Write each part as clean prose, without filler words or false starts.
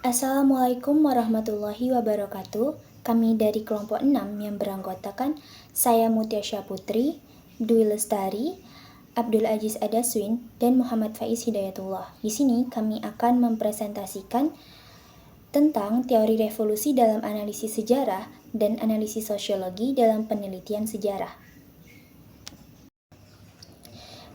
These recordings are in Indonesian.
Assalamualaikum warahmatullahi wabarakatuh. Kami dari kelompok 6 yang beranggotakan saya Mutyasya Putri, Dwi Lestari, Abdul Aziz Adaswin, dan Muhammad Faiz Hidayatullah. Di sini kami akan mempresentasikan tentang teori revolusi dalam analisis sejarah dan analisis sosiologi dalam penelitian sejarah.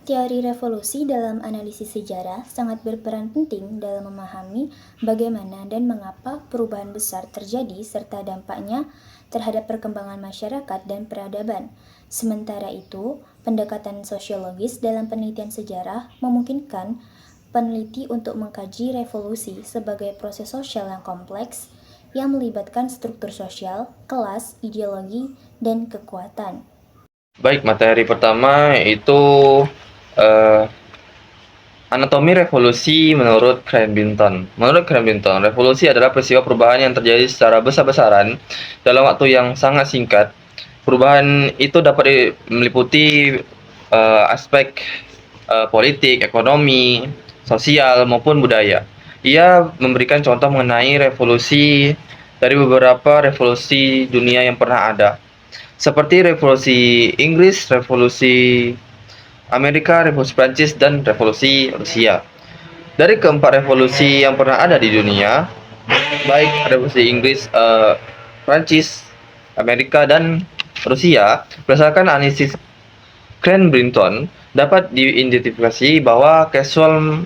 Teori revolusi dalam analisis sejarah sangat berperan penting dalam memahami bagaimana dan mengapa perubahan besar terjadi serta dampaknya terhadap perkembangan masyarakat dan peradaban. Sementara itu, pendekatan sosiologis dalam penelitian sejarah memungkinkan peneliti untuk mengkaji revolusi sebagai proses sosial yang kompleks yang melibatkan struktur sosial, kelas, ideologi, dan kekuatan. Baik, materi pertama itu anatomi revolusi menurut Cranbinton. Menurut Cranbinton, revolusi adalah peristiwa perubahan yang terjadi secara besar-besaran dalam waktu yang sangat singkat. Perubahan itu dapat meliputi aspek politik, ekonomi, sosial maupun budaya. Ia memberikan contoh mengenai revolusi dari beberapa revolusi dunia yang pernah ada, seperti revolusi Inggris, revolusi Amerika, revolusi Prancis, dan revolusi Rusia. Dari keempat revolusi yang pernah ada di dunia, baik revolusi Inggris, Prancis, Amerika, dan Rusia, berdasarkan analisis Cranbrinton, dapat diidentifikasi bahwa causal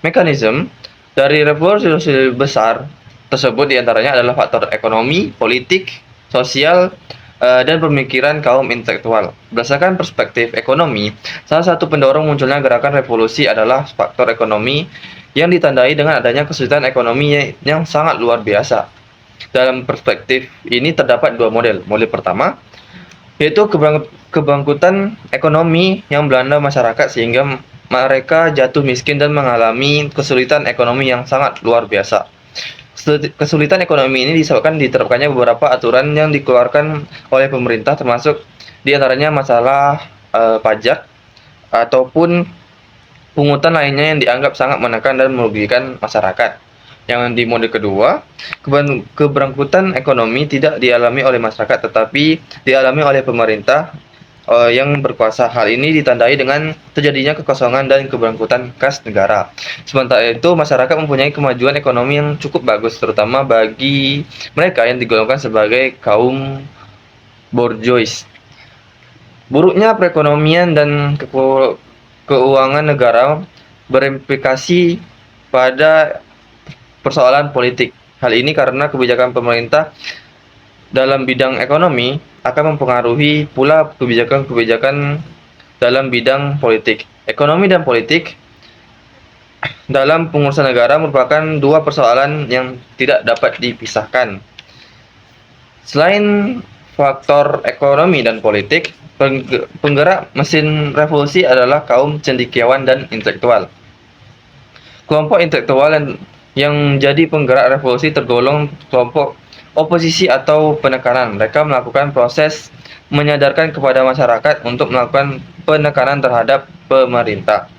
mechanism dari revolusi besar tersebut diantaranya adalah faktor ekonomi, politik, sosial, dan pemikiran kaum intelektual. Berdasarkan perspektif ekonomi, salah satu pendorong munculnya gerakan revolusi adalah faktor ekonomi yang ditandai dengan adanya kesulitan ekonomi yang sangat luar biasa. Dalam perspektif ini terdapat dua model. Model pertama yaitu kebangkitan ekonomi yang melanda masyarakat sehingga mereka jatuh miskin dan mengalami kesulitan ekonomi yang sangat luar biasa. Kesulitan ekonomi ini disebabkan diterapkannya beberapa aturan yang dikeluarkan oleh pemerintah, termasuk diantaranya masalah pajak ataupun pungutan lainnya yang dianggap sangat menekan dan merugikan masyarakat. Yang di mode kedua, keberangkutan ekonomi tidak dialami oleh masyarakat tetapi dialami oleh pemerintah yang berkuasa. Hal ini ditandai dengan terjadinya kekosongan dan keberangkutan kas negara. Sementara itu, masyarakat mempunyai kemajuan ekonomi yang cukup bagus, terutama bagi mereka yang digolongkan sebagai kaum bourgeois. Buruknya perekonomian dan keuangan negara berimplikasi pada persoalan politik. Hal ini karena kebijakan pemerintah dalam bidang ekonomi akan mempengaruhi pula kebijakan-kebijakan dalam bidang politik. Ekonomi dan politik dalam pengurusan negara merupakan dua persoalan yang tidak dapat dipisahkan. Selain faktor ekonomi dan politik, penggerak mesin revolusi adalah kaum cendekiawan dan intelektual. Kelompok intelektual yang jadi penggerak revolusi tergolong kelompok oposisi atau penekanan. Mereka melakukan proses menyadarkan kepada masyarakat untuk melakukan penekanan terhadap pemerintah.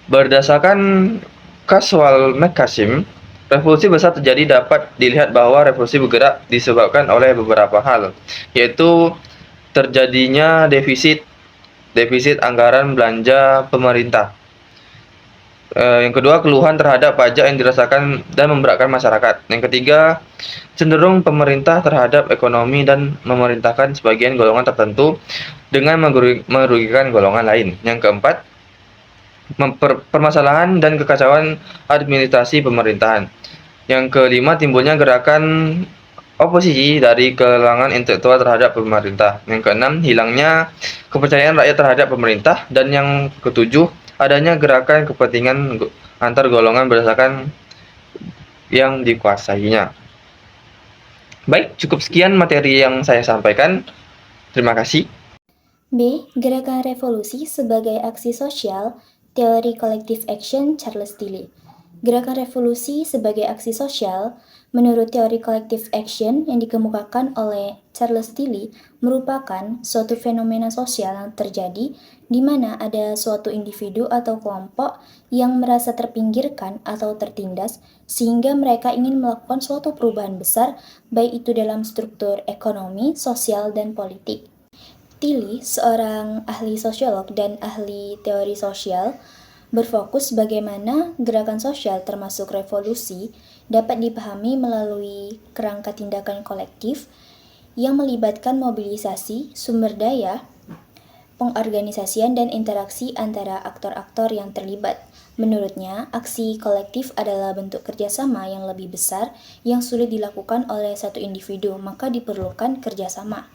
Berdasarkan causal mechanism, revolusi besar terjadi dapat dilihat bahwa revolusi bergerak disebabkan oleh beberapa hal, yaitu terjadinya defisit anggaran belanja pemerintah. Yang kedua, keluhan terhadap pajak yang dirasakan dan memberatkan masyarakat. Yang ketiga, cenderung pemerintah terhadap ekonomi dan memerintahkan sebagian golongan tertentu dengan merugikan golongan lain. Yang keempat, permasalahan dan kekacauan administrasi pemerintahan. Yang kelima, timbulnya gerakan oposisi dari kalangan intelektual terhadap pemerintah. Yang keenam, hilangnya kepercayaan rakyat terhadap pemerintah. Dan yang ketujuh, adanya gerakan kepentingan antar golongan berdasarkan yang dikuasainya. Baik, cukup sekian materi yang saya sampaikan. Terima kasih. B. Gerakan revolusi sebagai aksi sosial, teori collective action Charles Tilly. Gerakan revolusi sebagai aksi sosial, menurut teori collective action yang dikemukakan oleh Charles Tilly, merupakan suatu fenomena sosial yang terjadi di mana ada suatu individu atau kelompok yang merasa terpinggirkan atau tertindas sehingga mereka ingin melakukan suatu perubahan besar, baik itu dalam struktur ekonomi, sosial, dan politik. Tilly, seorang ahli sosiolog dan ahli teori sosial, berfokus bagaimana gerakan sosial termasuk revolusi dapat dipahami melalui kerangka tindakan kolektif yang melibatkan mobilisasi, sumber daya, pengorganisasian, dan interaksi antara aktor-aktor yang terlibat. Menurutnya, aksi kolektif adalah bentuk kerjasama yang lebih besar yang sulit dilakukan oleh satu individu, maka diperlukan kerjasama.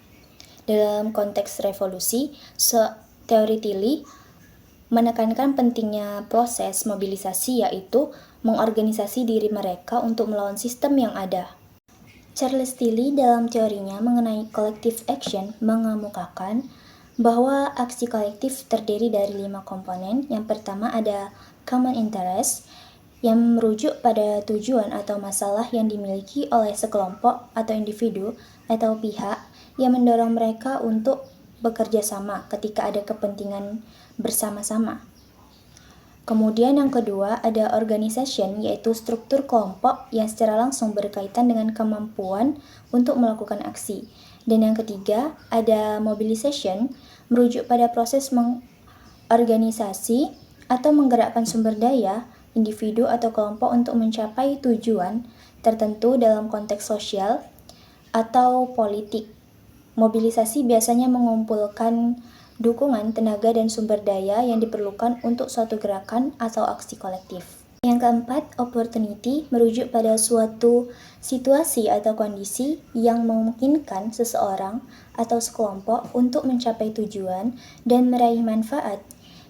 Dalam konteks revolusi, teori Tilly menekankan pentingnya proses mobilisasi, yaitu mengorganisasi diri mereka untuk melawan sistem yang ada. Charles Tilly dalam teorinya mengenai collective action mengemukakan bahwa aksi kolektif terdiri dari 5 komponen. Yang pertama ada common interest, yang merujuk pada tujuan atau masalah yang dimiliki oleh sekelompok atau individu atau pihak yang mendorong mereka untuk bekerja sama ketika ada kepentingan bersama-sama. Kemudian yang kedua ada organization, yaitu struktur kelompok yang secara langsung berkaitan dengan kemampuan untuk melakukan aksi. Dan yang ketiga ada mobilization, merujuk pada proses mengorganisasi atau menggerakkan sumber daya individu atau kelompok untuk mencapai tujuan tertentu dalam konteks sosial atau politik. Mobilisasi biasanya mengumpulkan dukungan, tenaga, dan sumber daya yang diperlukan untuk suatu gerakan atau aksi kolektif. Yang keempat, opportunity merujuk pada suatu situasi atau kondisi yang memungkinkan seseorang atau sekelompok untuk mencapai tujuan dan meraih manfaat.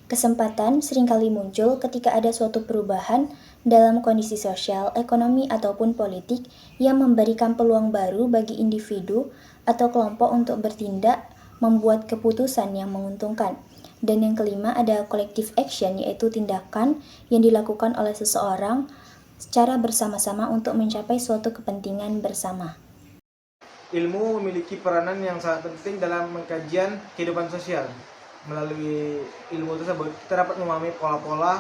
Kesempatan seringkali muncul ketika ada suatu perubahan dalam kondisi sosial, ekonomi, ataupun politik yang memberikan peluang baru bagi individu atau kelompok untuk bertindak, membuat keputusan yang menguntungkan. Dan yang kelima ada collective action, yaitu tindakan yang dilakukan oleh seseorang secara bersama-sama untuk mencapai suatu kepentingan bersama. Ilmu memiliki peranan yang sangat penting dalam mengkajian kehidupan sosial. Melalui ilmu tersebut kita dapat memahami pola-pola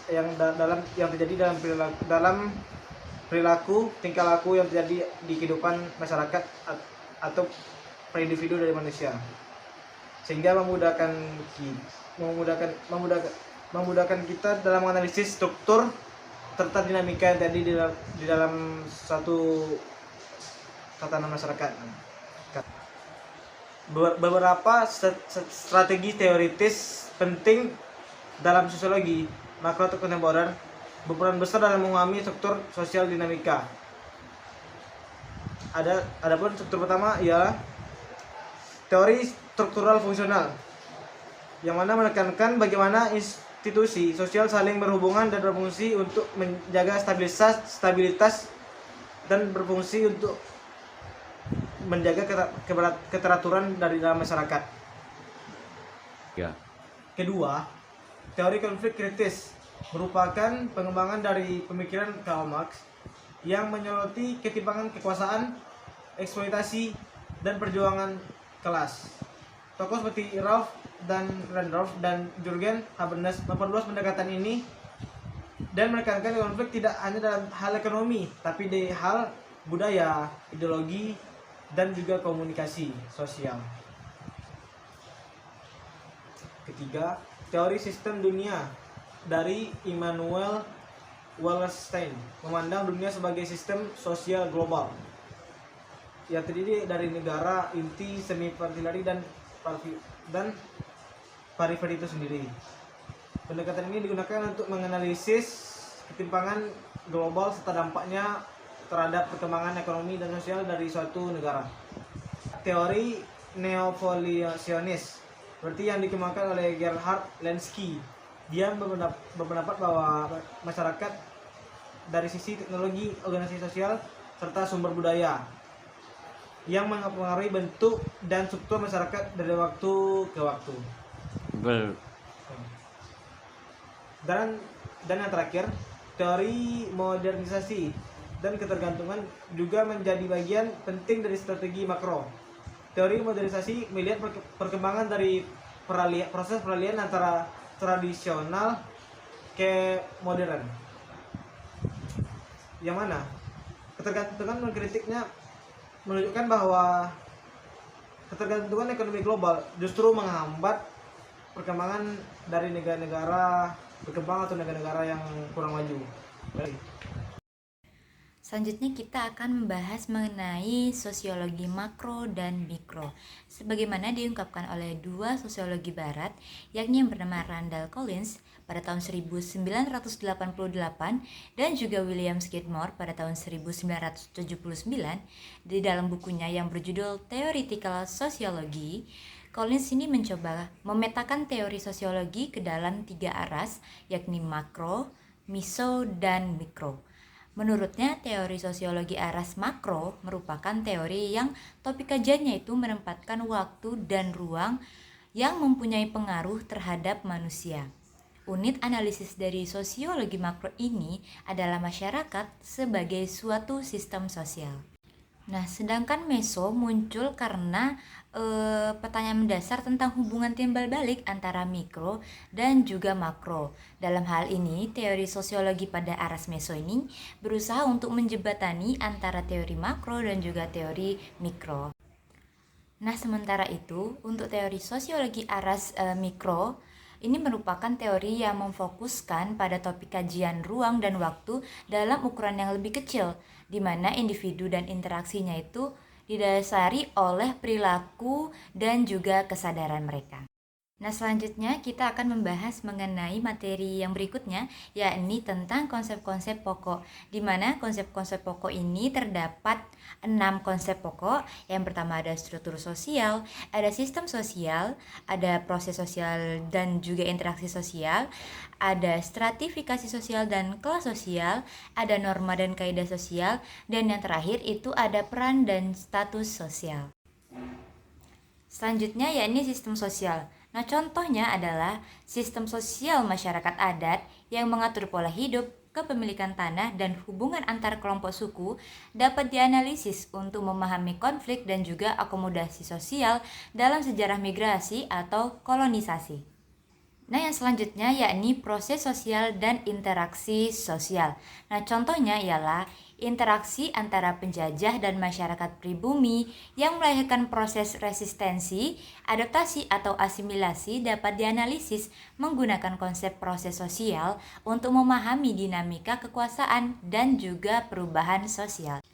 yang terjadi dalam perilaku tingkah laku yang terjadi di kehidupan masyarakat atau per individu dari manusia, sehingga memudahkan kita dalam menganalisis struktur serta dinamika yang terjadi di dalam suatu tatanan masyarakat. Beberapa strategi teoritis penting dalam sosiologi makro atau kontemporer berperan besar dalam memahami struktur sosial dinamika. Adapun struktur pertama ialah teori struktural fungsional, yang mana menekankan bagaimana institusi sosial saling berhubungan dan berfungsi untuk menjaga stabilitas dan berfungsi untuk menjaga keteraturan dari dalam masyarakat. Ya. Kedua, teori konflik kritis merupakan pengembangan dari pemikiran Karl Marx yang menyoroti ketimpangan kekuasaan, eksploitasi, dan perjuangan kelas. Tokoh seperti Ralph dan Randolph dan Jürgen Habermas memperluas pendekatan ini dan menekankan konflik tidak hanya dalam hal ekonomi, tapi di hal budaya, ideologi, dan juga komunikasi sosial. Ketiga, teori sistem dunia dari Immanuel Wallerstein memandang dunia sebagai sistem sosial global yang terdiri dari negara, inti, semi periphery dan periphery itu sendiri. Pendekatan ini digunakan untuk menganalisis ketimpangan global serta dampaknya terhadap perkembangan ekonomi dan sosial dari suatu negara. Teori neovolusionis seperti yang dikembangkan oleh Gerhard Lansky. Dia berpendapat bahwa masyarakat dari sisi teknologi, organisasi sosial, serta sumber budaya yang mempengaruhi bentuk dan struktur masyarakat dari waktu ke waktu. Dan yang terakhir, Teori modernisasi dan ketergantungan juga menjadi bagian penting dari strategi makro. Teori modernisasi melihat perkembangan dari proses peralihan antara tradisional ke modern. Yang mana ketergantungan mengkritiknya menunjukkan bahwa ketergantungan ekonomi global justru menghambat perkembangan dari negara-negara berkembang atau negara-negara yang kurang maju. Selanjutnya kita akan membahas mengenai sosiologi makro dan mikro. Sebagaimana diungkapkan oleh dua sosiologi barat, yakni yang bernama Randall Collins pada tahun 1988 dan juga William Skidmore pada tahun 1979 di dalam bukunya yang berjudul Theoretical Sociology. Collins ini mencoba memetakan teori sosiologi ke dalam 3 aras, yakni makro, meso, dan mikro. Menurutnya, teori sosiologi aras makro merupakan teori yang topik kajiannya itu menempatkan waktu dan ruang yang mempunyai pengaruh terhadap manusia. Unit analisis dari sosiologi makro ini adalah masyarakat sebagai suatu sistem sosial. Nah, sedangkan meso muncul karena pertanyaan mendasar tentang hubungan timbal balik antara mikro dan juga makro. Dalam hal ini, teori sosiologi pada aras meso ini berusaha untuk menjembatani antara teori makro dan juga teori mikro. Nah, sementara itu, untuk teori sosiologi aras mikro, ini merupakan teori yang memfokuskan pada topik kajian ruang dan waktu dalam ukuran yang lebih kecil, di mana individu dan interaksinya itu didasari oleh perilaku dan juga kesadaran mereka. Nah, selanjutnya kita akan membahas mengenai materi yang berikutnya, yakni tentang konsep-konsep pokok, di mana konsep-konsep pokok ini terdapat 6 konsep pokok. Yang pertama ada struktur sosial, ada sistem sosial, ada proses sosial dan juga interaksi sosial, ada stratifikasi sosial dan kelas sosial, ada norma dan kaidah sosial, dan yang terakhir itu ada peran dan status sosial. Selanjutnya yakni sistem sosial. Nah, contohnya adalah sistem sosial masyarakat adat yang mengatur pola hidup, kepemilikan tanah, dan hubungan antar kelompok suku dapat dianalisis untuk memahami konflik dan juga akomodasi sosial dalam sejarah migrasi atau kolonisasi. Nah, yang selanjutnya yakni proses sosial dan interaksi sosial. Nah, contohnya ialah interaksi antara penjajah dan masyarakat pribumi yang melahirkan proses resistensi, adaptasi atau asimilasi dapat dianalisis menggunakan konsep proses sosial untuk memahami dinamika kekuasaan dan juga perubahan sosial.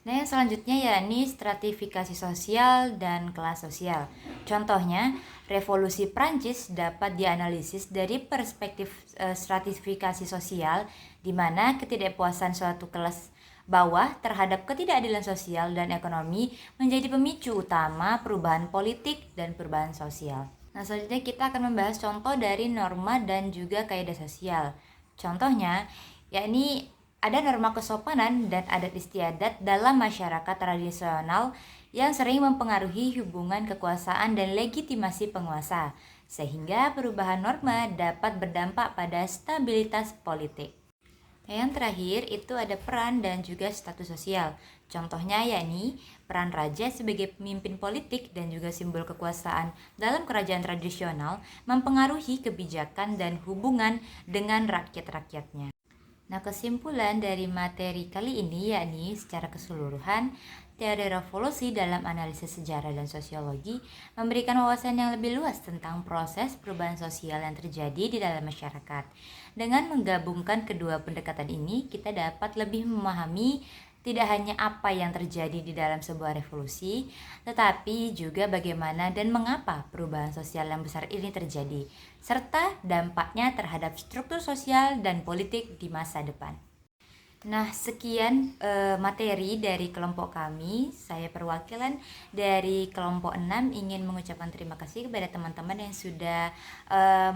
Nah, yang selanjutnya yakni stratifikasi sosial dan kelas sosial. Contohnya, revolusi Prancis dapat dianalisis dari perspektif stratifikasi sosial, di mana ketidakpuasan suatu kelas bawah terhadap ketidakadilan sosial dan ekonomi menjadi pemicu utama perubahan politik dan perubahan sosial. Nah, selanjutnya kita akan membahas contoh dari norma dan juga kaidah sosial. Contohnya, yakni ada norma kesopanan dan adat istiadat dalam masyarakat tradisional yang sering mempengaruhi hubungan kekuasaan dan legitimasi penguasa, sehingga perubahan norma dapat berdampak pada stabilitas politik. Yang terakhir itu ada peran dan juga status sosial. Contohnya yakni peran raja sebagai pemimpin politik dan juga simbol kekuasaan dalam kerajaan tradisional mempengaruhi kebijakan dan hubungan dengan rakyat-rakyatnya. Nah, kesimpulan dari materi kali ini yakni secara keseluruhan, teori revolusi dalam analisis sejarah dan sosiologi memberikan wawasan yang lebih luas tentang proses perubahan sosial yang terjadi di dalam masyarakat. Dengan menggabungkan kedua pendekatan ini, kita dapat lebih memahami tidak hanya apa yang terjadi di dalam sebuah revolusi, tetapi juga bagaimana dan mengapa perubahan sosial yang besar ini terjadi, serta dampaknya terhadap struktur sosial dan politik di masa depan. Nah, sekian materi dari kelompok kami. Saya perwakilan dari kelompok 6 ingin mengucapkan terima kasih kepada teman-teman yang sudah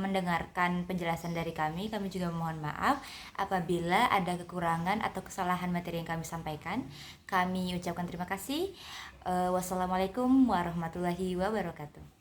mendengarkan penjelasan dari kami. Kami juga mohon maaf apabila ada kekurangan atau kesalahan materi yang kami sampaikan. Kami ucapkan terima kasih. Wassalamualaikum warahmatullahi wabarakatuh.